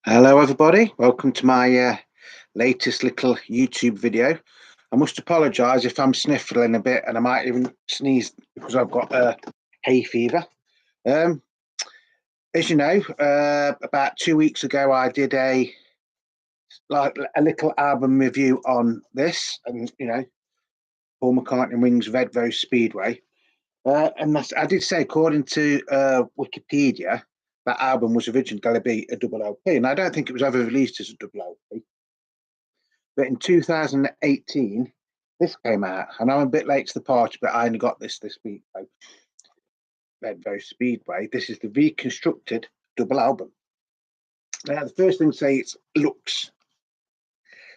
Hello, everybody. Welcome to my latest little YouTube video. I must apologise if I'm sniffling a bit and I might even sneeze because I've got hay fever. Um, as you know, about 2 weeks ago, I did a little album review on this, and Paul McCartney and Wings Red Rose Speedway. And I did say, according to Wikipedia, that album was originally going to be a double LP, and I don't think it was ever released as a double LP. But in 2018, this came out, and I'm a bit late to the party, but I only got this week. Red Rose Speedway. This is the Reconstructed double album. Now, the first thing to say, it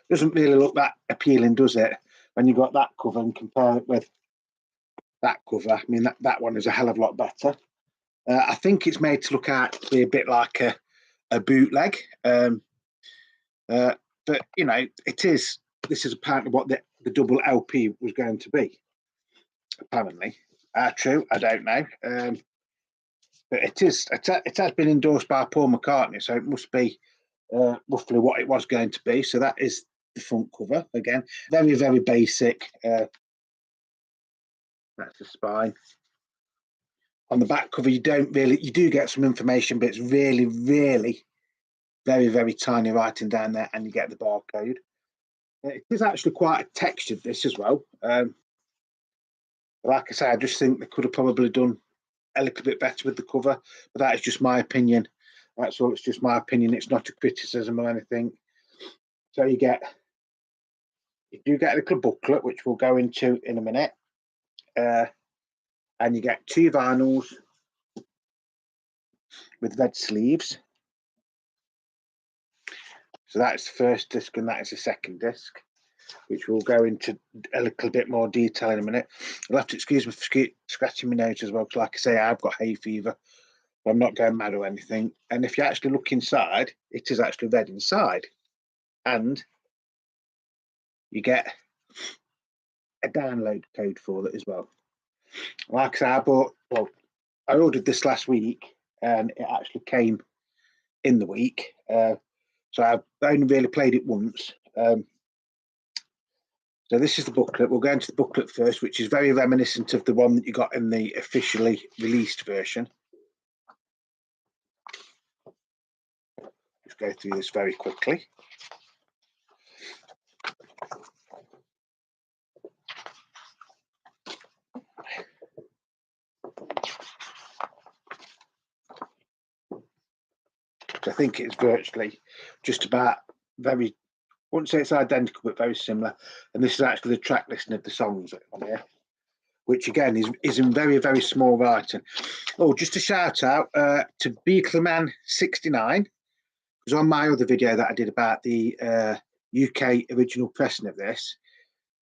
doesn't really look that appealing, does it? When you got that cover and compare it with that cover, I mean that one is a hell of a lot better. I think it's made to look out to be a bit like a bootleg, but it is. This is apparently what the double LP was going to be. Apparently, true. I don't know, but it is. It has been endorsed by Paul McCartney, so it must be roughly what it was going to be. So that is the front cover again. Very, very basic. That's the spine. On the back cover, you do get some information, but it's really, really very, very tiny writing down there, and you get the barcode. It is actually quite textured, this as well. Like I say, I just think they could have probably done a little bit better with the cover, but that is just my opinion. That's all. It's just my opinion. It's not a criticism or anything. So you do get a little booklet, which we'll go into in a minute, and you get two vinyls with red sleeves. So that's the first disc, and that is the second disc, which we'll go into a little bit more detail in a minute. You'll have to excuse me for scratching my nose as well, because like I say, I've got hay fever. I'm not going mad or anything. And if you actually look inside, it is actually red inside. And you get a download code for it as well. Like I say, I ordered this last week, and it actually came in the week. So I've only really played it once. So this is the booklet. We'll go into the booklet first, which is very reminiscent of the one that you got in the officially released version. Just go through this very quickly. I think it's virtually just about I wouldn't say it's identical, but very similar. And this is actually the track listing of the songs on here, which again is in very, very small writing. Oh, just a shout out to Beatleman69, because on my other video that I did about the UK original pressing of this,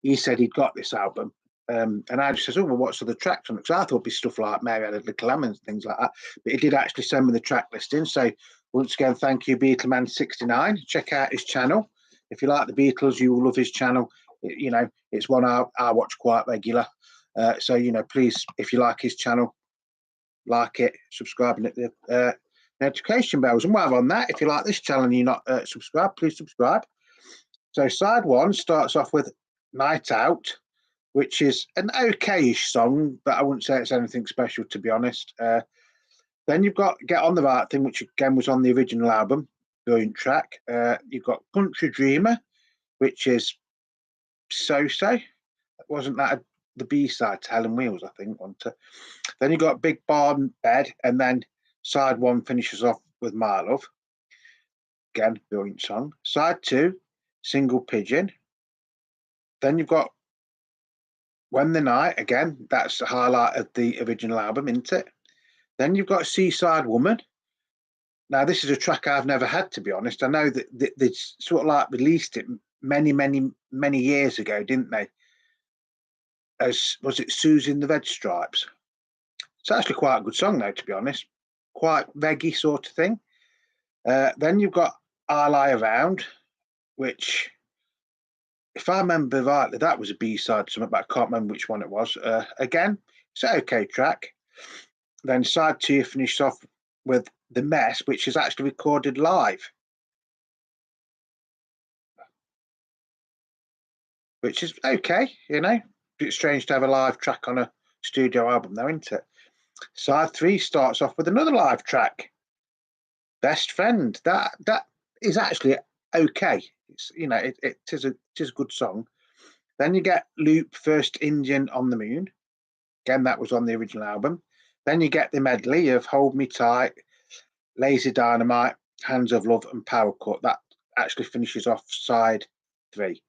he said he'd got this album. And I just said, oh, well, what's the tracks on it? Because I thought it'd be stuff like Mary Had a Little Lamb and things like that. But he did actually send me the track listing. So once again, thank you, Beatleman69. Check out his channel. If you like the Beatles, you will love his channel. It's one I watch quite regular. So, please, if you like his channel, like it, subscribe, and hit the notification bells. And while on that, if you like this channel and you're not subscribed, please subscribe. So side one starts off with Night Out, which is an okay-ish song, but I wouldn't say it's anything special, to be honest. Then you've got Get On The Right Thing, which again was on the original album, brilliant track. You've got Country Dreamer, which is so-so. Wasn't that the B-side to Helen Wheels, I think, wasn't it? Then you've got Big Barn Bed, and then side one finishes off with My Love. Again, brilliant song. Side two, Single Pigeon. Then you've got When the Night, again, that's the highlight of the original album, isn't it? Then you've got Seaside Woman. Now, this is a track I've never had, to be honest. I know that they sort of like released it many, many, many years ago, didn't they? Was it Susie in the Red Stripes? It's actually quite a good song, though, to be honest. Quite reggae sort of thing. Then you've got I Lie Around, which, if I remember rightly, that was a B-side, something, but I can't remember which one it was. Again, it's an okay track. Then side two finished off with The Mess, which is actually recorded live. which is okay, you know. It's strange to have a live track on a studio album, though, isn't it? Side 3 starts off with another live track, Best Friend. That is actually okay. It's, you know, it is a good song. Then you get Loop, First Indian on the Moon. Again, that was on the original album. Then you get the medley of Hold Me Tight, Lazy Dynamite, Hands of Love, and Power Cut. That actually finishes off side 3.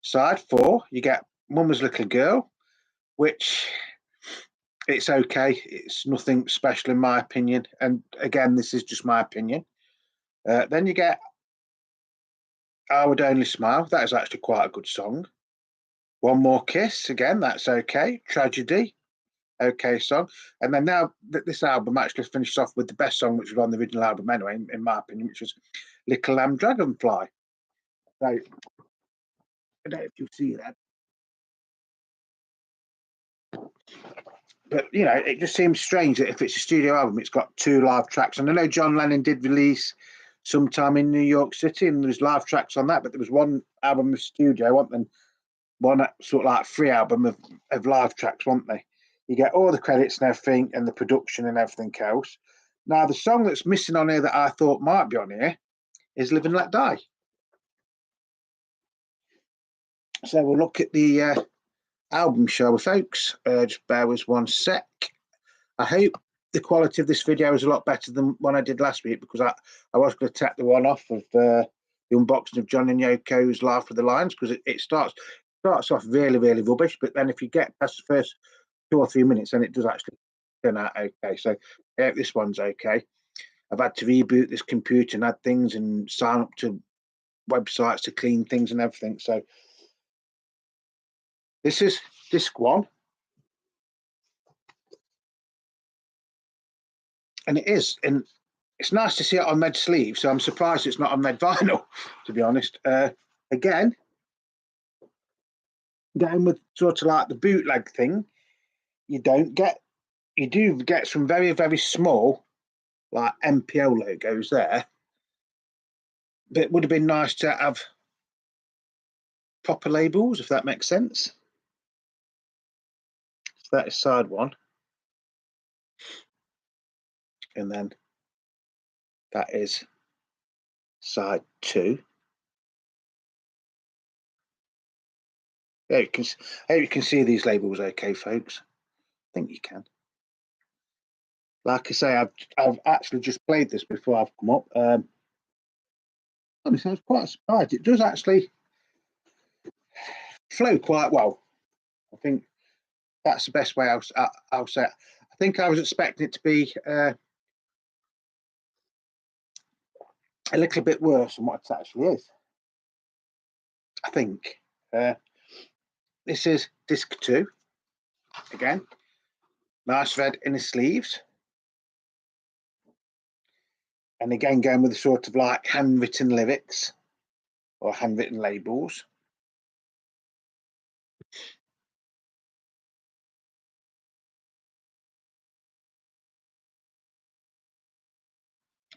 Side 4, you get Mama's Little Girl, which it's okay. It's nothing special in my opinion. And again, this is just my opinion. Then you get I Would Only Smile. That is actually quite a good song. One More Kiss. Again, that's okay. Tragedy. Okay song. And then now this album actually finishes off with the best song, which was on the original album anyway, in my opinion, which was Little Lamb Dragonfly. So, I don't know if you see that. But, you know, it just seems strange that if it's a studio album, it's got 2 live tracks. And I know John Lennon did release sometime in New York City, and there's live tracks on that, but there was one album of studio, wasn't there? One sort of like 3 album of live tracks, weren't they? You get all the credits and everything, and the production and everything else. Now, the song that's missing on here that I thought might be on here is Live and Let Die. So we'll look at the album, shall we, folks? Just bear with us one sec. I hope the quality of this video is a lot better than one I did last week, because I was going to take the one off of the unboxing of John and Yoko's Laugh with the Lions, because it starts off really, really rubbish, but then if you get past the first 2 or 3 minutes, then it does actually turn out okay. So I hope this one's okay. I've had to reboot this computer and add things and sign up to websites to clean things and everything. So this is disc 1. And it is, and it's nice to see it on red sleeve, so I'm surprised it's not on red vinyl, to be honest. Again, going with sort of like the bootleg thing, you do get some very, very small, like MPO logos there. But it would have been nice to have proper labels, if that makes sense. So that is side 1. And then that is side 2. There you can, I hope you can see these labels okay, folks. I think you can. Like I say, I've actually just played this before I've come up. Honestly, I was quite surprised. It does actually flow quite well. I think that's the best way I'll say it. I think I was expecting it to be a little bit worse than what it actually is. I think this is disc 2. Again, nice red inner sleeves. And again, going with the sort of like handwritten lyrics or handwritten labels.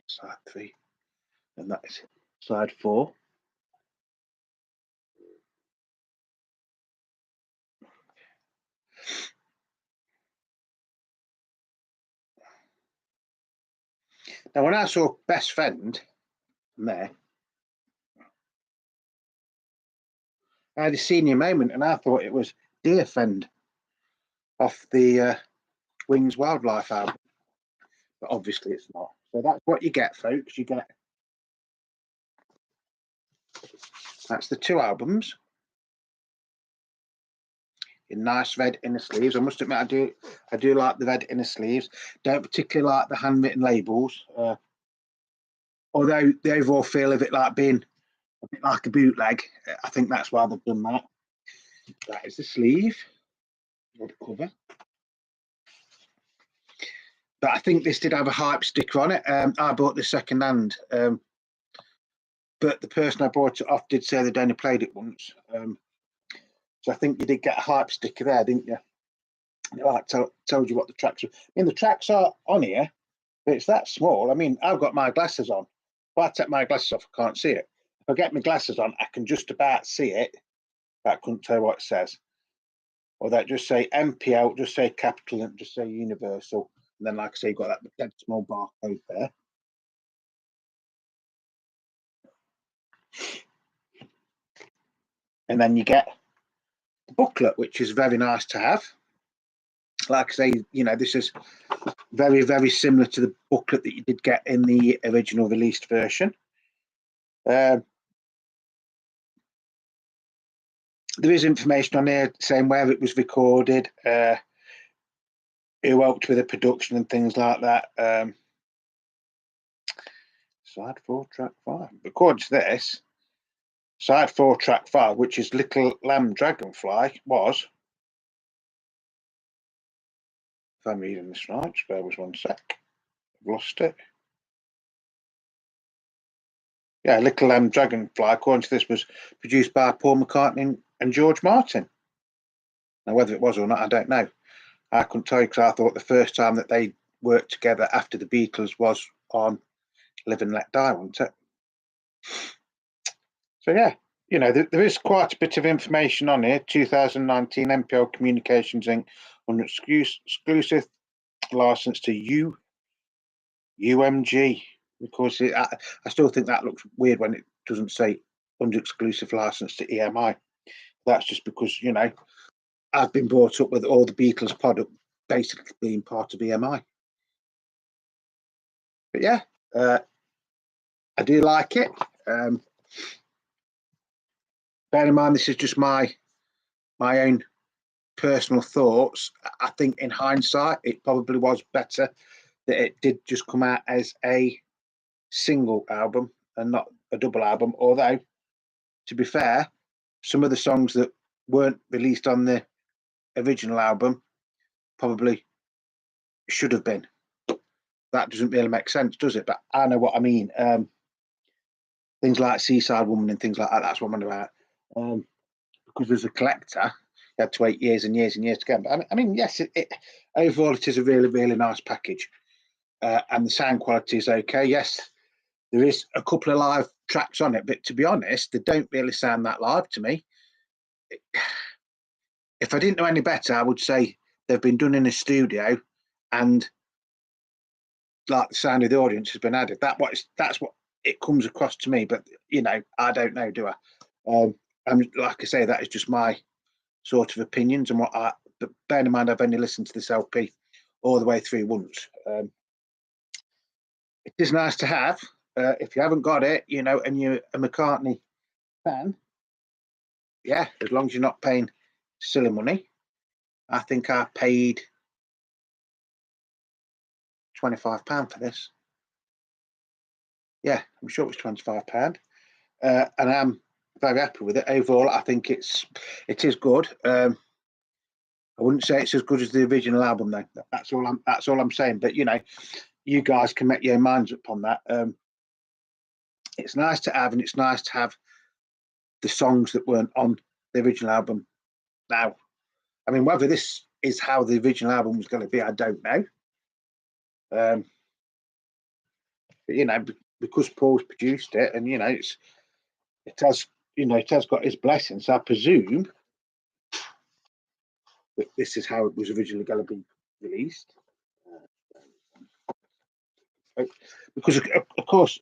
Side 3. And that is side 4. Now, when I saw Best Friend there, I had a senior moment, and I thought it was Dear Friend off the Wings Wildlife album, but obviously it's not. So that's what you get, folks. You get, that's the 2 albums in nice red inner sleeves. I must admit, I do like the red inner sleeves. Don't particularly like the handwritten labels, although the overall feel of it like being a bit like a bootleg. I think that's why they've done that. That is the sleeve or the cover. But I think this did have a hype sticker on it. I bought this second hand, but the person I bought it off did say they'd only played it once. So I think you did get a hype sticker there, didn't you? It like told you what the tracks were. I mean, the tracks are on here, but it's that small. I mean, I've got my glasses on. If I take my glasses off, I can't see it. If I get my glasses on, I can just about see it. That couldn't tell you what it says. Or that just say MPL, just say capital, and just say universal. And then, like I say, you've got that dead small barcode there. And then you get the booklet, which is very nice to have. Like I say, you know, this is very, very similar to the booklet that you did get in the original released version. There is information on here saying where it was recorded, who helped with the production and things like that. Side 4, track 5. According to this, side 4, track 5, which is Little Lamb Dragonfly, was, if I'm reading this right, spare was 1 sec. I've lost it. Yeah, Little Lamb Dragonfly, according to this, was produced by Paul McCartney and George Martin. Now, whether it was or not, I don't know. I couldn't tell you because I thought the first time that they worked together after the Beatles was on Live and Let Die, wasn't it? So, yeah, you know, there is quite a bit of information on here. 2019 MPL Communications Inc. on exclusive license to UMG. Because I still think that looks weird when it doesn't say under exclusive license to EMI. That's just because, you know, I've been brought up with all the Beatles product basically being part of EMI. But yeah, I do like it. Bear in mind, this is just my own personal thoughts. I think in hindsight, it probably was better that it did just come out as a single album and not a double album. Although, to be fair, some of the songs that weren't released on the original album probably should have been. That doesn't really make sense, does it? But I know what I mean. Things like Seaside Woman and things like that, that's what I'm on about. Because as a collector, you had to wait years and years and years to get them. But I mean, yes, overall it is a really, really nice package. And the sound quality is okay. Yes, there is a couple of live tracks on it, but to be honest, they don't really sound that live to me. If I didn't know any better, I would say they've been done in a studio and like the sound of the audience has been added. That's what it comes across to me. But, you know, I don't know, do I? And like I say, that is just my sort of opinions and but bear in mind, I've only listened to this LP all the way through once. It is nice to have. If you haven't got it, you know, and you're a McCartney fan, yeah, as long as you're not paying silly money. I think I paid £25 for this. Yeah, I'm sure it was £25. And I'm very happy with it. Overall, I think it is good. I wouldn't say it's as good as the original album, though. That's all I'm saying. But you know, you guys can make your own minds up on that. It's nice to have, and it's nice to have the songs that weren't on the original album. Now, I mean, whether this is how the original album was going to be, I don't know. But you know, because Paul's produced it, and you know, it has got his blessing. So I presume that this is how it was originally going to be released. Because of course,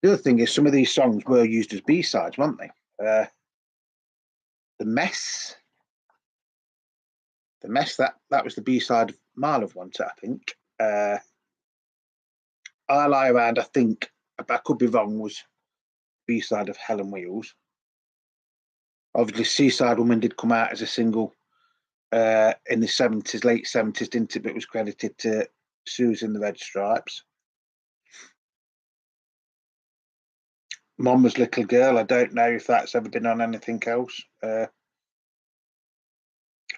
the other thing is some of these songs were used as B-sides, weren't they? The Mess, that was the B-side of Mile of One, I think. I Lie Around, I think, I could be wrong, was B-side of Hell on Wheels. Obviously, Seaside Woman did come out as a single in the 70s, late 70s, didn't it? But it was credited to Susan the Red Stripes. Mama's Little Girl, I don't know if that's ever been on anything else.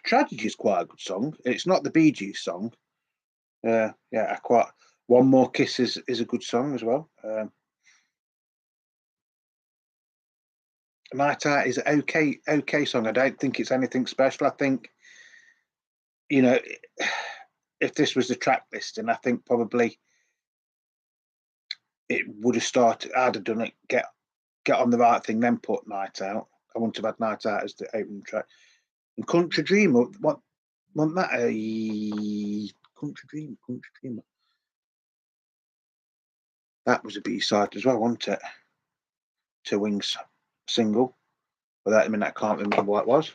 Tragedy is quite a good song. It's not the Bee Gees song. Yeah, One More Kiss is a good song as well. Night Out is an okay song. I don't think it's anything special. I think, you know, if this was the track listing, I think probably it would have started. I'd have done it. Get on the Right Thing, then put Night Out. I wouldn't have had Night Out as the opening track. And Country Dreamer, what wasn't that a Country Dreamer? That was a B-side as well, wasn't it? To Wings single. Without a minute, I can't remember what it was.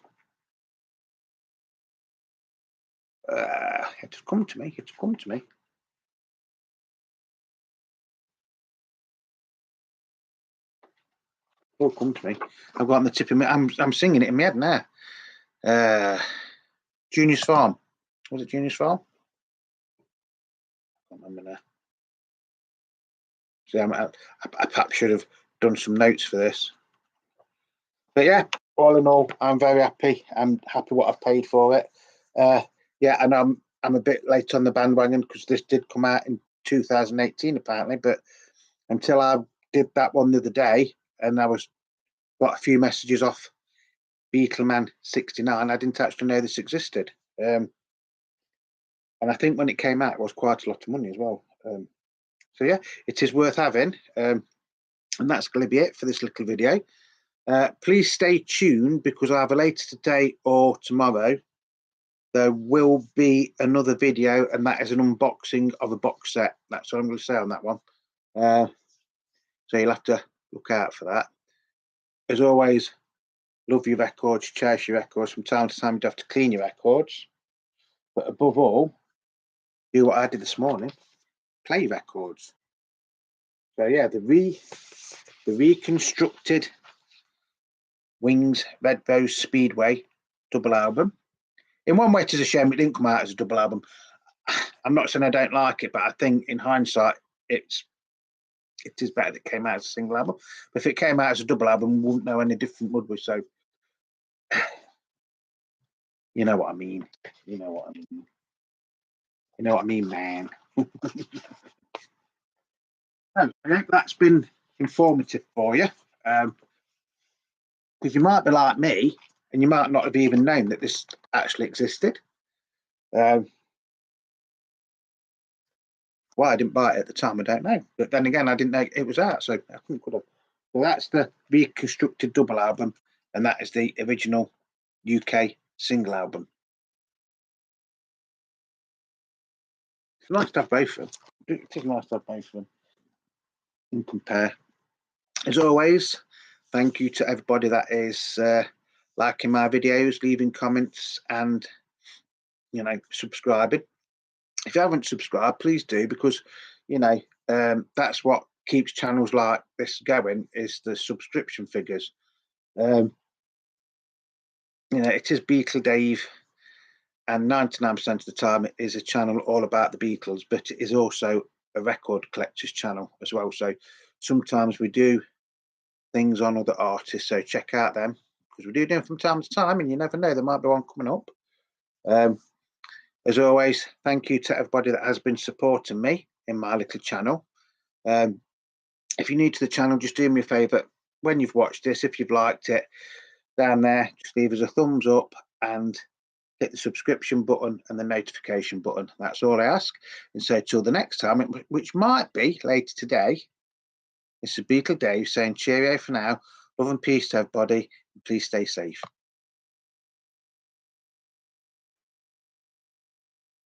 It's come to me. It's come to me. It'll come to me. I've got on the tip of me. I'm singing it in my head now. Junior's Farm. Was it Junior's Farm? I can't remember now. See, I perhaps should have done some notes for this. But yeah, all in all, I'm very happy. I'm happy what I've paid for it. Yeah, and I'm a bit late on the bandwagon because this did come out in 2018 apparently. But until I did that one the other day, and I got a few messages off Beatleman69, I didn't actually know this existed. And I think when it came out, it was quite a lot of money as well. So yeah, it is worth having. And that's going to be it for this little video. Please stay tuned because either later today or tomorrow there will be another video, and that is an unboxing of a box set. That's what I'm going to say on that one. So you'll have to look out for that. As always, love your records, cherish your records. From time to time, you have to clean your records. But above all, do what I did this morning, play records. So yeah, the reconstructed Wings Red Rose Speedway double album. In one way, it is a shame it didn't come out as a double album. I'm not saying I don't like it, but I think in hindsight, it is better that it came out as a single album. But if it came out as a double album, we wouldn't know any different, would we? So, you know what I mean. You know what I mean. You know what I mean, man. I hope that's been informative for you. Because you might be like me, and you might not have even known that this actually existed. Why I didn't buy it at the time, I don't know. But then again, I didn't know it was out, so I couldn't could have. So that's the reconstructed double album, and that is the original UK single album. It's nice to have both of them. It is nice to have both of them and compare. As always, thank you to everybody that is liking my videos, leaving comments, and subscribing. If you haven't subscribed, please do, because that's what keeps channels like this going, is the subscription figures. It is Beatle Dave, and 99% of the time it is a channel all about the Beatles, but it is also a record collector's channel as well. So sometimes we do things on other artists, so check out them, because we do them from time to time, and you never know, there might be one coming up. As always, thank you to everybody that has been supporting me in my little channel. If you're new to the channel, just do me a favour. When you've watched this, if you've liked it, down there, just leave us a thumbs up and hit the subscription button and the notification button. That's all I ask. And so till the next time, which might be later today, this is Beatle Dave saying cheerio for now. Love and peace to everybody. And please stay safe.